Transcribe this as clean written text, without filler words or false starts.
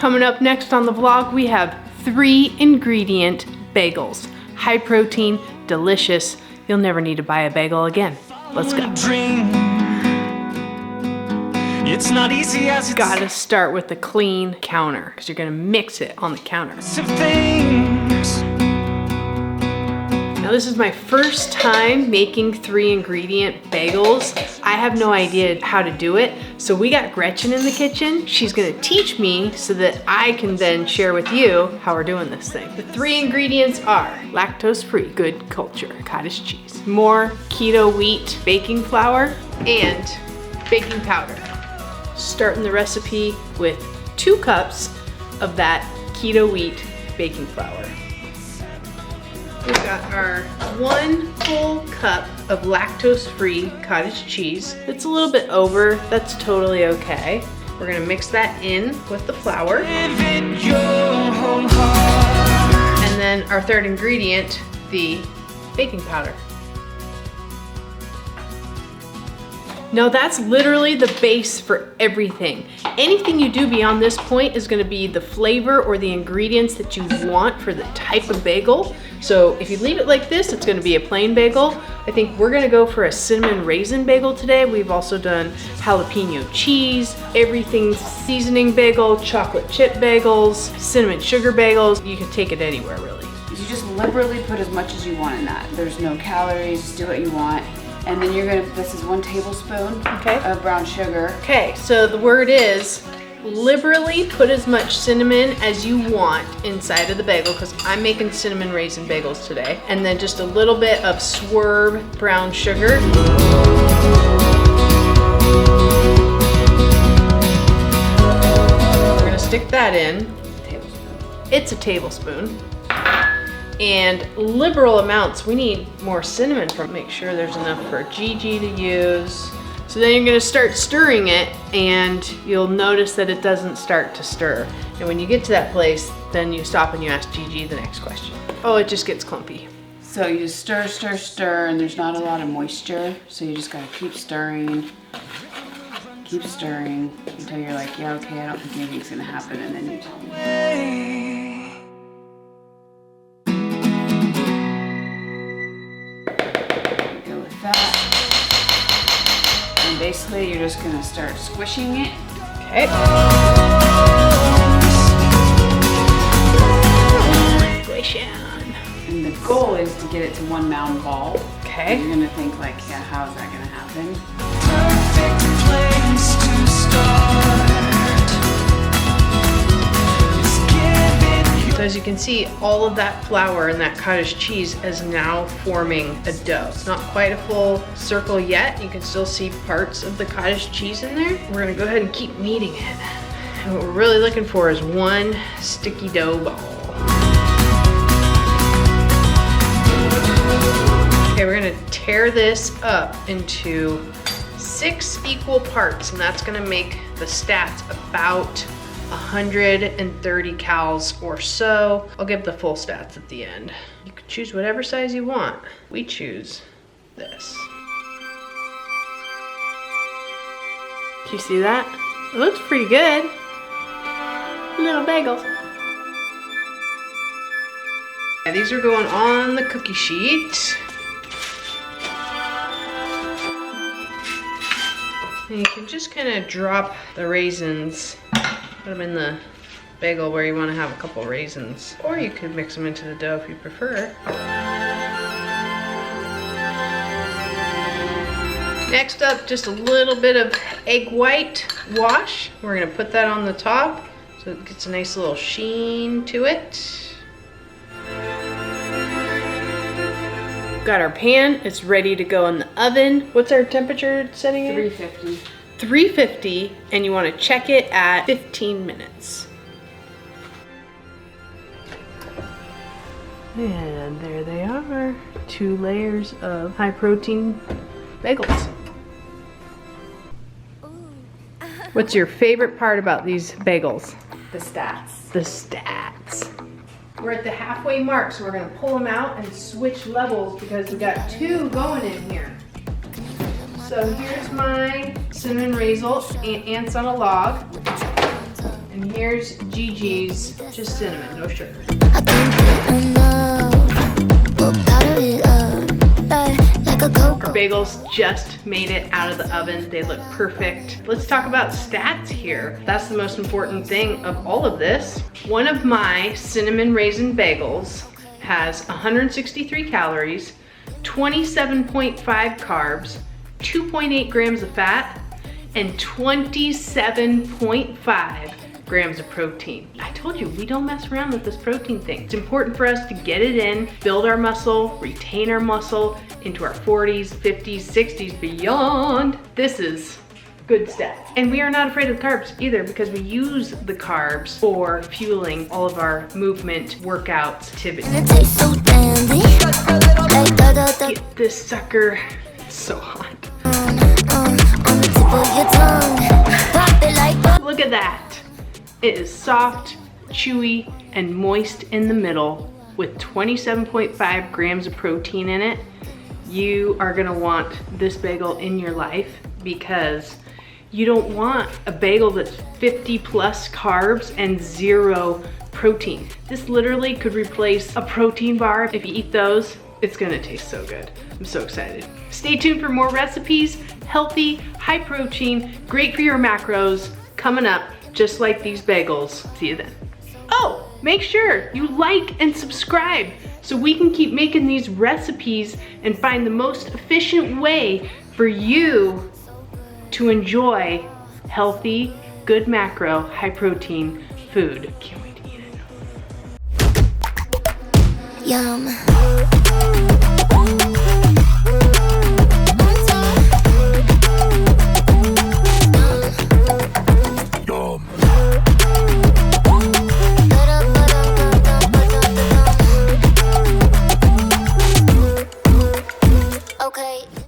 Coming up next on the vlog, we have 3 ingredient bagels. High protein, delicious. You'll never need to buy a bagel again. Let's go. It's not easy as it's gotta start with a clean counter because you're gonna mix it on the counter. Now this is my first time making 3 ingredient bagels. I have no idea how to do it. So we got Gretchen in the kitchen. She's gonna teach me so that I can then share with you how we're doing this thing. The 3 ingredients are lactose-free, good culture, cottage cheese, more keto wheat baking flour, and baking powder. Starting the recipe with 2 cups of that keto wheat baking flour. We've got our 1 full cup of lactose-free cottage cheese. It's a little bit over, that's totally okay. We're gonna mix that in with the flour. And then our 3rd ingredient, the baking powder. Now that's literally the base for everything. Anything you do beyond this point is gonna be the flavor or the ingredients that you want for the type of bagel. So if you leave it like this, it's gonna be a plain bagel. I think we're gonna go for a cinnamon raisin bagel today. We've also done jalapeno cheese, everything seasoning bagel, chocolate chip bagels, cinnamon sugar bagels. You can take it anywhere really. You just liberally put as much as you want in that. There's no calories, do what you want. And then you're gonna, this is 1 tablespoon of brown sugar. Okay, so the word is liberally put as much cinnamon as you want inside of the bagel because I'm making cinnamon raisin bagels today. And then just a little bit of Swerve brown sugar. We're gonna stick that in. It's a tablespoon. And liberal amounts, we need more cinnamon for, make sure there's enough for Gigi to use. So then you're gonna start stirring it and you'll notice that it doesn't start to stir. And when you get to that place, then you stop and you ask Gigi the next question. Oh, it just gets clumpy. So you just stir, stir, stir, and there's not a lot of moisture. So you just gotta keep stirring until you're like, yeah, okay, I don't think anything's gonna happen, and then you tell me. That. And basically you're just gonna start squishing it. Okay. Squishing. And the goal is to get it to 1 mound ball. Okay. And you're gonna think like, yeah, how is that gonna happen? Perfect place to start. So as you can see, all of that flour and that cottage cheese is now forming a dough. It's not quite a full circle yet. You can still see parts of the cottage cheese in there. We're gonna go ahead and keep kneading it. And what we're really looking for is 1 sticky dough ball. Okay, we're gonna tear this up into 6 equal parts, and that's gonna make the stats about 130 cals or so. I'll give the full stats at the end. You can choose whatever size you want. We choose this. Do you see that? It looks pretty good. Little bagels. Yeah, these are going on the cookie sheet. And you can just kind of drop the raisins. Put them in the bagel where you want to have a couple raisins. Or you could mix them into the dough if you prefer. Next up, just a little bit of egg white wash. We're gonna put that on the top so it gets a nice little sheen to it. Got our pan, it's ready to go in the oven. What's our temperature setting in? 350. 350, and you want to check it at 15 minutes. And there they are, 2 layers of high protein bagels. What's your favorite part about these bagels? The stats. The stats. We're at the halfway mark, so we're gonna pull them out and switch levels because we got 2 going in here. So here's my cinnamon raisin, ants on a log. And here's Gigi's, just cinnamon, no sugar. I can't get enough. We'll powder it up like a cocoa. Our bagels just made it out of the oven. They look perfect. Let's talk about stats here. That's the most important thing of all of this. One of my cinnamon raisin bagels has 163 calories, 27.5 carbs, 2.8 grams of fat, and 27.5 grams of protein. I told you, we don't mess around with this protein thing. It's important for us to get it in, build our muscle, retain our muscle into our 40s, 50s, 60s, beyond. This is good stuff. And we are not afraid of the carbs either, because we use the carbs for fueling all of our movement, workouts, activities. And it tastes so dandy. Like da-da-da. Get this sucker so hot. On the tip of your tongue. Pop it like pop. Look at that. It is soft, chewy, and moist in the middle with 27.5 grams of protein in it. You are gonna want this bagel in your life, because you don't want a bagel that's 50 plus carbs and 0 protein. This literally could replace a protein bar. If you eat those, it's gonna taste so good. I'm so excited. Stay tuned for more recipes, healthy, high protein, great for your macros, coming up, just like these bagels. See you then. Oh, make sure you like and subscribe so we can keep making these recipes and find the most efficient way for you to enjoy healthy, good macro, high protein food. Can't wait to eat it. Yum.